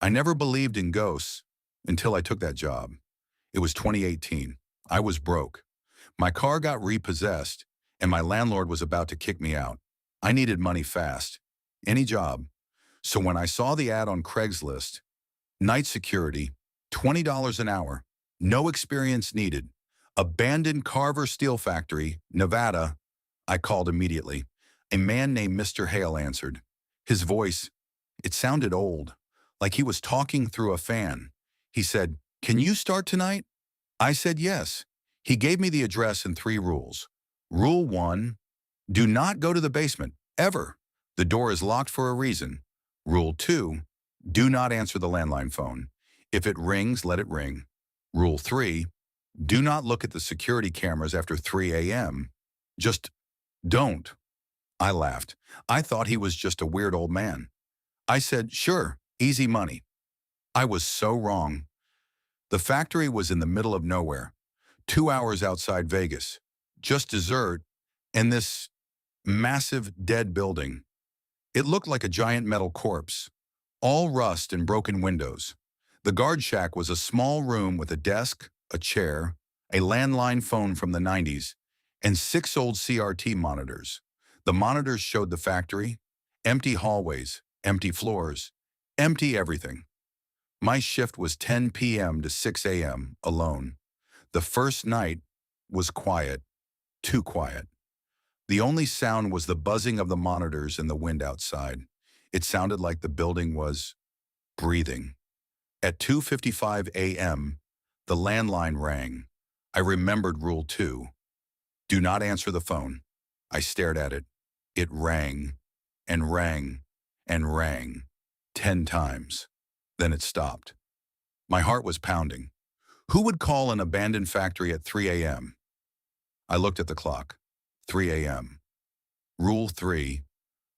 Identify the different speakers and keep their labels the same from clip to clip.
Speaker 1: I never believed in ghosts until I took that job. It was 2018. I was broke. My car got repossessed, and my landlord was about to kick me out. I needed money fast. Any job. So when I saw the ad on Craigslist, night security, $20 an hour, no experience needed, abandoned Carver Steel Factory, Nevada, I called immediately. A man named Mr. Hale answered. His voice, it sounded old, like he was talking through a fan. He said, "Can you start tonight?" I said yes. He gave me the address and 3 rules. Rule 1, do not go to the basement, ever. The door is locked for a reason. Rule 2, do not answer the landline phone. If it rings, let it ring. Rule 3, do not look at the security cameras after 3 a.m. Just don't. I laughed. I thought he was just a weird old man. I said, sure, easy money. I was so wrong. The factory was in the middle of nowhere, 2 hours outside Vegas, just desert, and this massive dead building. It looked like a giant metal corpse, all rust and broken windows. The guard shack was a small room with a desk, a chair, a landline phone from the 90s, and 6 old CRT monitors. The monitors showed the factory, empty hallways, empty floors, empty everything. My shift was 10 p.m. to 6 a.m. alone. The first night was quiet, too quiet. The only sound was the buzzing of the monitors and the wind outside. It sounded like the building was breathing. At 2:55 a.m., the landline rang. I remembered Rule 2. Do not answer the phone. I stared at it. It rang and rang and rang 10 times. Then it stopped. My heart was pounding. Who would call an abandoned factory at 3 a.m.? I looked at the clock. 3 a.m. Rule 3,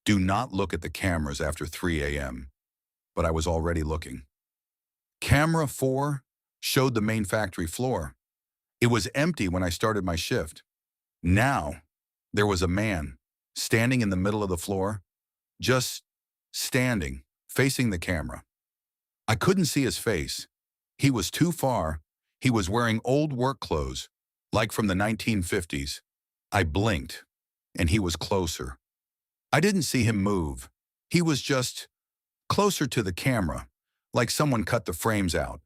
Speaker 1: do not look at the cameras after 3 a.m. But I was already looking. Camera 4 showed the main factory floor. It was empty when I started my shift. Now, there was a man standing in the middle of the floor, just standing, facing the camera. I couldn't see his face. He was too far. He was wearing old work clothes, like from the 1950s. I blinked, and he was closer. I didn't see him move. He was just closer to the camera, like someone cut the frames out.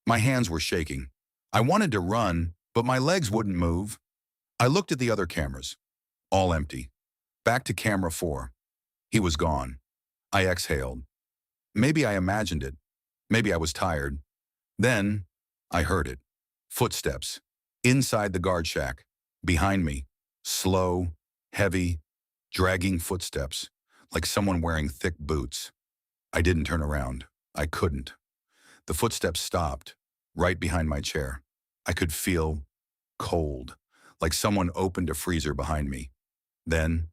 Speaker 1: My hands were shaking. I wanted to run, but my legs wouldn't move. I looked at the other cameras, all empty. Back to camera 4. He was gone. I exhaled. Maybe I imagined it. Maybe I was tired. Then I heard it. Footsteps. Inside the guard shack. Behind me. Slow, heavy, dragging footsteps, like someone wearing thick boots. I didn't turn around. I couldn't. The footsteps stopped, right behind my chair. I could feel cold, like someone opened a freezer behind me. Then,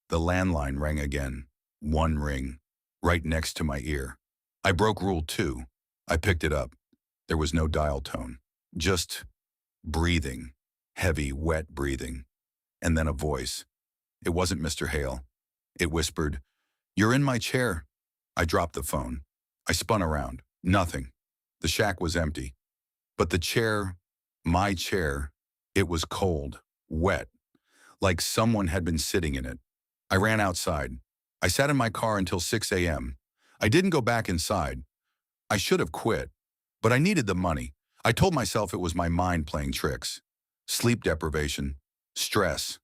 Speaker 1: the landline rang again. 1 ring, right next to my ear. I broke Rule 2. I picked it up. There was no dial tone, just breathing, heavy, wet breathing. And then a voice. It wasn't Mr. Hale. It whispered, "You're in my chair." I dropped the phone. I spun around. Nothing. The shack was empty. But the chair, my chair, it was cold, wet, like someone had been sitting in it. I ran outside. I sat in my car until 6 a.m. I didn't go back inside. I should have quit, but I needed the money. I told myself it was my mind playing tricks. Sleep deprivation, stress.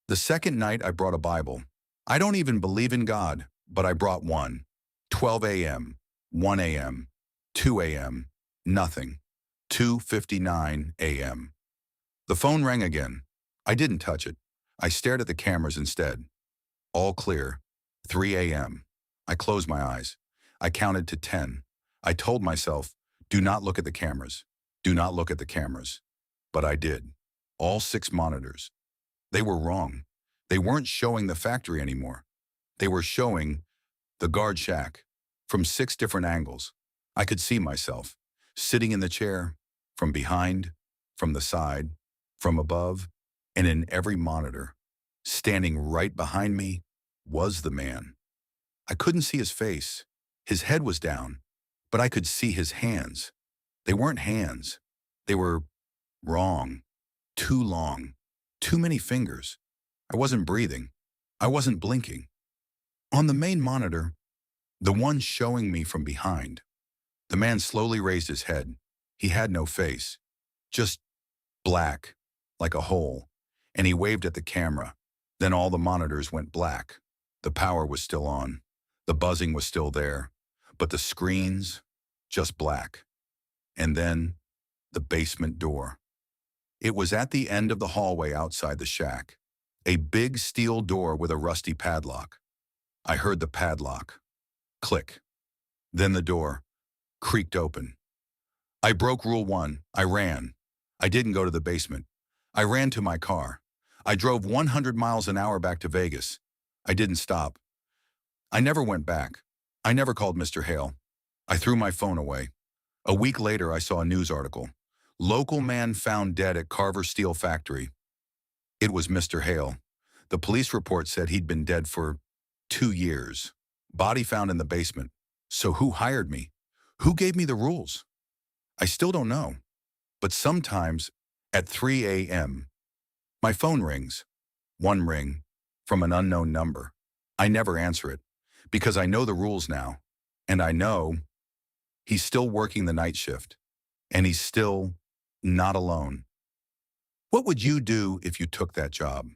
Speaker 1: The second night I brought a Bible. I don't even believe in God, but I brought one. 12 a.m., 1 a.m., 2 a.m., nothing. 2:59 a.m. The phone rang again. I didn't touch it. I stared at the cameras instead. All clear. 3 a.m. I closed my eyes. I counted to 10. I told myself, do not look at the cameras. Do not look at the cameras. But I did. All 6 monitors. They were wrong. They weren't showing the factory anymore. They were showing the guard shack from 6 different angles. I could see myself sitting in the chair, from behind, from the side, from above, and in every monitor. Standing right behind me was the man. I couldn't see his face. His head was down, but I could see his hands. They weren't hands. They were wrong. Too long. Too many fingers. I wasn't breathing. I wasn't blinking. On the main monitor, the one showing me from behind, the man slowly raised his head. He had no face. Just black, like a hole. And he waved at the camera. Then all the monitors went black. The power was still on. The buzzing was still there. But the screens, just black. And then, the basement door. It was at the end of the hallway outside the shack. A big steel door with a rusty padlock. I heard the padlock. Click. Then the door creaked open. I broke rule 1. I ran. I didn't go to the basement. I ran to my car. I drove 100 miles an hour back to Vegas. I didn't stop. I never went back. I never called Mr. Hale. I threw my phone away. A week later, I saw a news article. Local man found dead at Carver Steel Factory. It was Mr. Hale. The police report said he'd been dead for 2 years. Body found in the basement. So who hired me? Who gave me the rules? I still don't know. But sometimes, at 3 a.m., my phone rings. One ring, from an unknown number. I never answer it, because I know the rules now. And I know he's still working the night shift. And he's still not alone. What would you do if you took that job?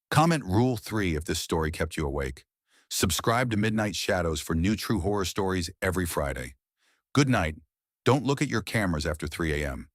Speaker 1: Comment Rule 3 if this story kept you awake. Subscribe to Midnight Shadows for new true horror stories every Friday. Good night. Don't look at your cameras after 3 a.m.